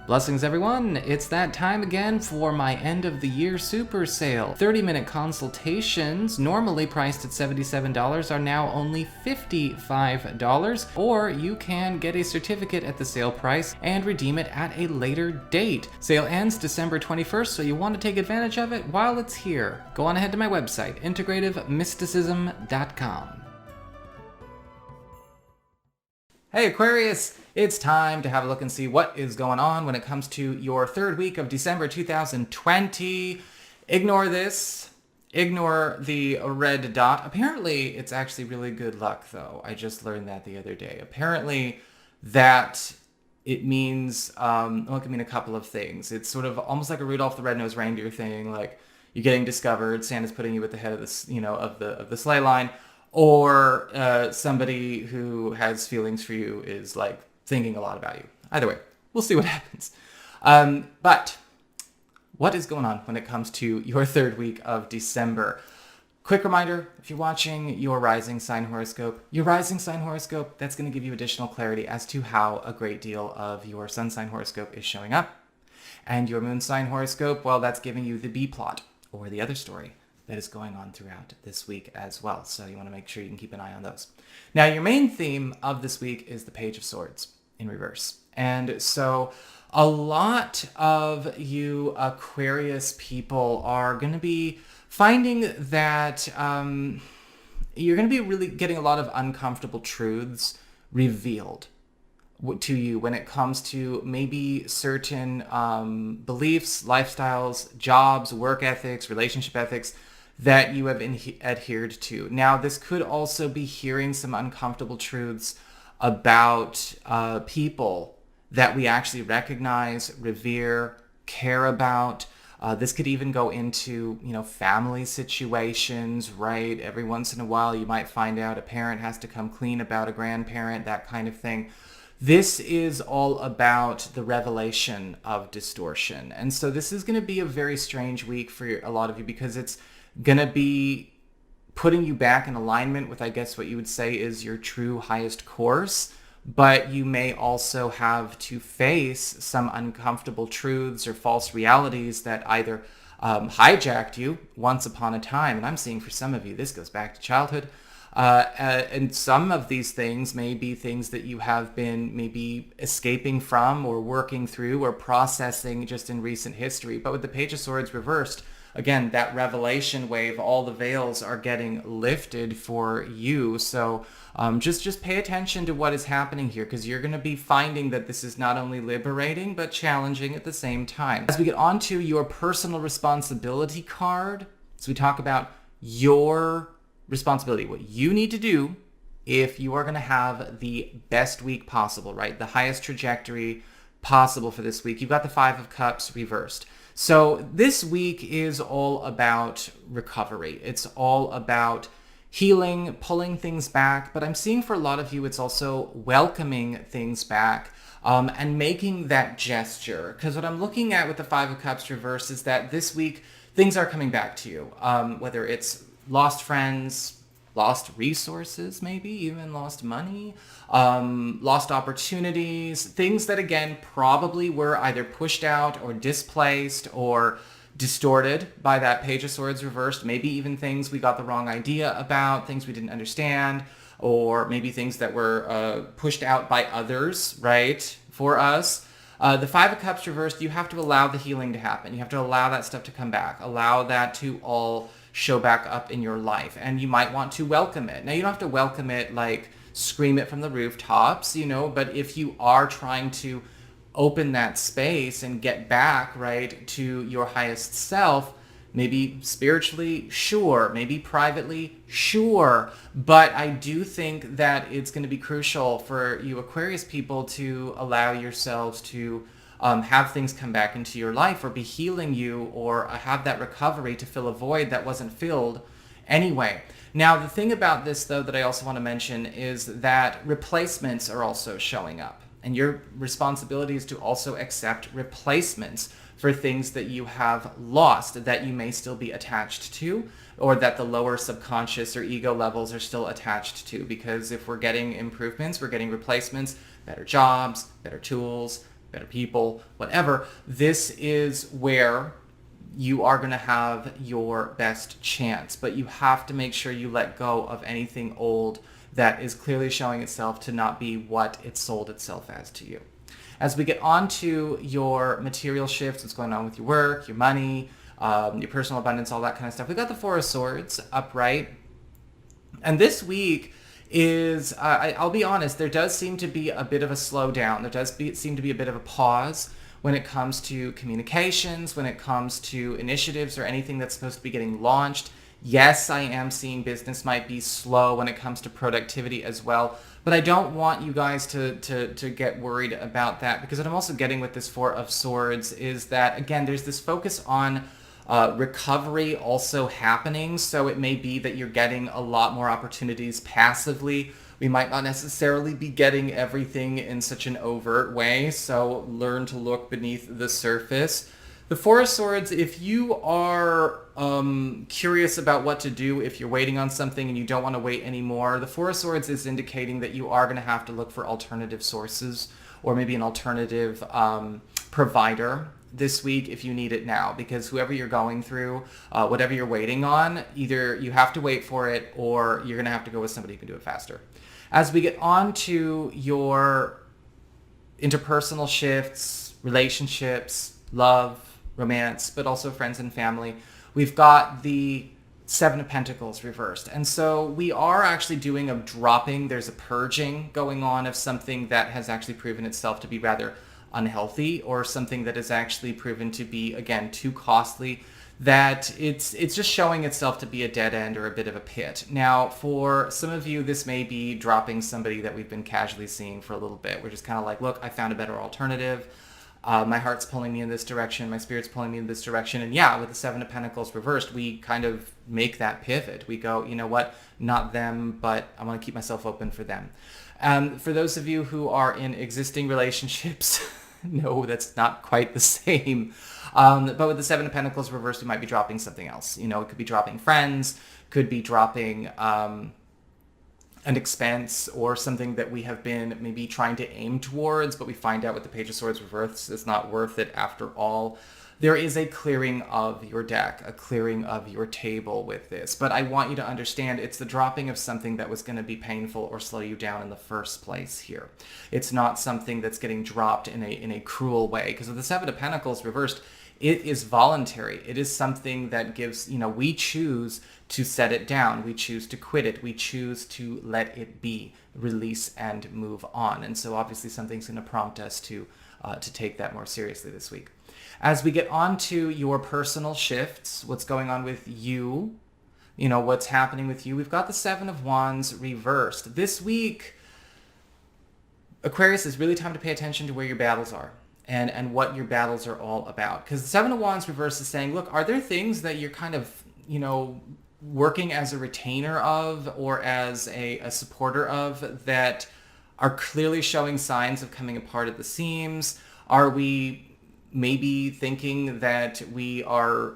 Blessings everyone, it's that time again for my end of the year super sale. 30-minute consultations, normally priced at $77, are now only $55, or you can get a certificate at the sale price and redeem it at a later date. Sale ends December 21st, so you want to take advantage of it while it's here. Go on ahead to my website, integrativemysticism.com. Hey Aquarius, it's time to have a look and see what is going on when it comes to your third week of December 2020. Ignore this. Ignore the red dot. Apparently, it's actually really good luck, though. I just learned that the other day. Apparently, that it means, well, it can mean a couple of things. It's sort of almost like a Rudolph the Red-Nosed Reindeer thing, like you're getting discovered, Santa's putting you at the head of the, of the sleigh line. Or somebody who has feelings for you is like thinking a lot about you. Either way, we'll see what happens. But what is going on when it comes to your third week of December? Quick reminder, if you're watching your rising sign horoscope, that's going to give you additional clarity as to how a great deal of your sun sign horoscope is showing up. And your moon sign horoscope, well, that's giving you the B plot or the other story that is going on throughout this week as well. So you want to make sure you can keep an eye on those. Now, your main theme of this week is the Page of Swords in reverse. And so a lot of you Aquarius people are going to be finding that you're going to be really getting a lot of uncomfortable truths revealed to you when it comes to maybe certain beliefs, lifestyles, jobs, work ethics, relationship ethics that you have adhered to. Now, this could also be hearing some uncomfortable truths about people that we actually recognize, revere, care about. This could even go into, family situations, right? Every once in a while, you might find out a parent has to come clean about a grandparent, that kind of thing. This is all about the revelation of distortion. And so this is going to be a very strange week for a lot of you because it's going to be putting you back in alignment with, I guess, what you would say is your true highest course. But you may also have to face some uncomfortable truths or false realities that either hijacked you once upon a time. And I'm seeing for some of you, this goes back to childhood. And some of these things may be things that you have been maybe escaping from or working through or processing just in recent history. But with the Page of Swords reversed, again, that revelation wave, all the veils are getting lifted for you. So just pay attention to what is happening here, because you're going to be finding that this is not only liberating, but challenging at the same time. As we get on to your personal responsibility card, so we talk about your responsibility, what you need to do if you are going to have the best week possible, right? The highest trajectory possible for this week. You've got the Five of Cups reversed. So this week is all about recovery. It's all about healing, pulling things back. But I'm seeing for a lot of you, it's also welcoming things back and making that gesture. Because what I'm looking at with the Five of Cups reversed is that this week, things are coming back to you. Whether it's lost friends, lost resources, maybe even lost money, lost opportunities, things that, again, probably were either pushed out or displaced or distorted by that Page of Swords reversed. Maybe even things we got the wrong idea about, things we didn't understand, or maybe things that were pushed out by others, right, for us. The Five of Cups reversed, you have to allow the healing to happen. You have to allow that stuff to come back. Allow that to all show back up in your life. And you might want to welcome it. Now, you don't have to welcome it like scream it from the rooftops, but if you are trying to open that space and get back, right, to your highest self, maybe spiritually, sure, maybe privately, sure, but I do think that it's going to be crucial for you Aquarius people to allow yourselves to have things come back into your life or be healing you or have that recovery to fill a void that wasn't filled anyway. Now, the thing about this, though, that I also want to mention is that replacements are also showing up. And your responsibility is to also accept replacements for things that you have lost, that you may still be attached to, or that the lower subconscious or ego levels are still attached to. Because if we're getting improvements, we're getting replacements, better jobs, better tools, better people, whatever, this is where you are going to have your best chance. But you have to make sure you let go of anything old that is clearly showing itself to not be what it sold itself as to you. As we get on to your material shifts, what's going on with your work, your money, your personal abundance, all that kind of stuff, we got the Four of Swords upright. And this week is, I'll be honest, there does seem to be a bit of a slowdown. There does seem to be a bit of a pause when it comes to communications, when it comes to initiatives or anything that's supposed to be getting launched. Yes, I am seeing business might be slow when it comes to productivity as well, but I don't want you guys to get worried about that, because what I'm also getting with this Four of Swords is that, again, there's this focus on recovery also happening. So it may be that you're getting a lot more opportunities passively. We might not necessarily be getting everything in such an overt way, so learn to look beneath the surface. The Four of Swords, if you are curious about what to do, if you're waiting on something and you don't want to wait anymore, the Four of Swords is indicating that you are going to have to look for alternative sources or maybe an alternative provider this week if you need it now, because whoever you're going through, whatever you're waiting on, either you have to wait for it or you're going to have to go with somebody who can do it faster. As we get on to your interpersonal shifts, relationships, love, romance, but also friends and family, we've got the Seven of Pentacles reversed. And so we are actually doing a dropping. There's a purging going on of something that has actually proven itself to be rather unhealthy, or something that is actually proven to be, again, too costly, that it's just showing itself to be a dead end or a bit of a pit. Now, for some of you, this may be dropping somebody that we've been casually seeing for a little bit. We're just kind of like, look, I found a better alternative. My heart's pulling me in this direction. My spirit's pulling me in this direction. And yeah, with the Seven of Pentacles reversed, we kind of make that pivot. We go, you know what? Not them, but I want to keep myself open for them. For those of you who are in existing relationships, no, that's not quite the same. But with the Seven of Pentacles reversed, we might be dropping something else. You know, it could be dropping friends, could be dropping an expense or something that we have been maybe trying to aim towards, but we find out with the Page of Swords reversed, it's not worth it after all. There is a clearing of your deck, a clearing of your table with this. But I want you to understand it's the dropping of something that was going to be painful or slow you down in the first place here. It's not something that's getting dropped in a cruel way. Because with the Seven of Pentacles reversed, it is voluntary. It is something that gives, you know, we choose to set it down. We choose to quit it. We choose to let it be, release and move on. And so obviously something's going to prompt us to take that more seriously this week. As we get on to your personal shifts, what's going on with you, you know, what's happening with you, we've got the Seven of Wands reversed. This week, Aquarius, is really time to pay attention to where your battles are and what your battles are all about. Because the Seven of Wands reversed is saying, look, are there things that you're kind of, you know, working as a retainer of or as a supporter of that are clearly showing signs of coming apart at the seams? Are we maybe thinking that we are,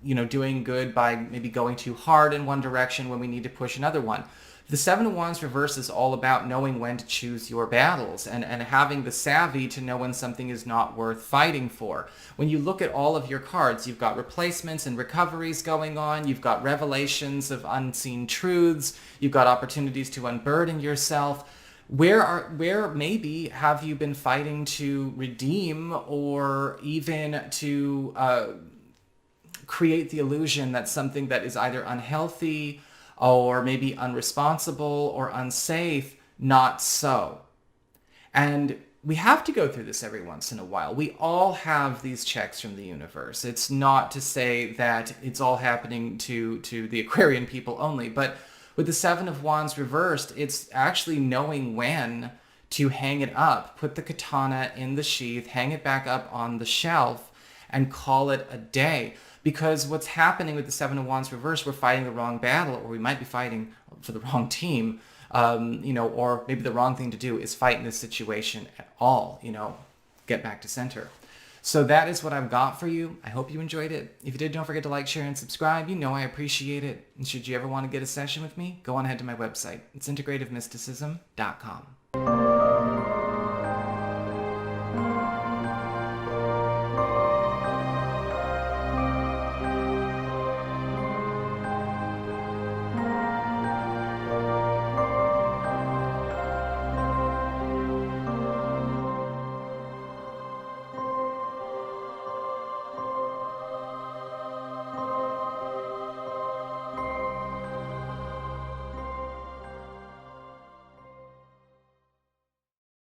you know, doing good by maybe going too hard in one direction when we need to push another one? The Seven of Wands reverse is all about knowing when to choose your battles and having the savvy to know when something is not worth fighting for. When you look at all of your cards, you've got replacements and recoveries going on. You've got revelations of unseen truths. You've got opportunities to unburden yourself. Where maybe have you been fighting to redeem or even to create the illusion that something that is either unhealthy or maybe unresponsible or unsafe, not so. And we have to go through this every once in a while. We all have these checks from the universe. It's not to say that it's all happening to the Aquarian people only, but with the Seven of Wands reversed, it's actually knowing when to hang it up, put the katana in the sheath, hang it back up on the shelf, and call it a day. Because what's happening with the Seven of Wands reversed, we're fighting the wrong battle, or we might be fighting for the wrong team, you know, or maybe the wrong thing to do is fight in this situation at all, you know, get back to center. So that is what I've got for you. I hope you enjoyed it. If you did, don't forget to like, share, and subscribe. You know I appreciate it. And should you ever want to get a session with me, go on ahead to my website. It's integrativemysticism.com.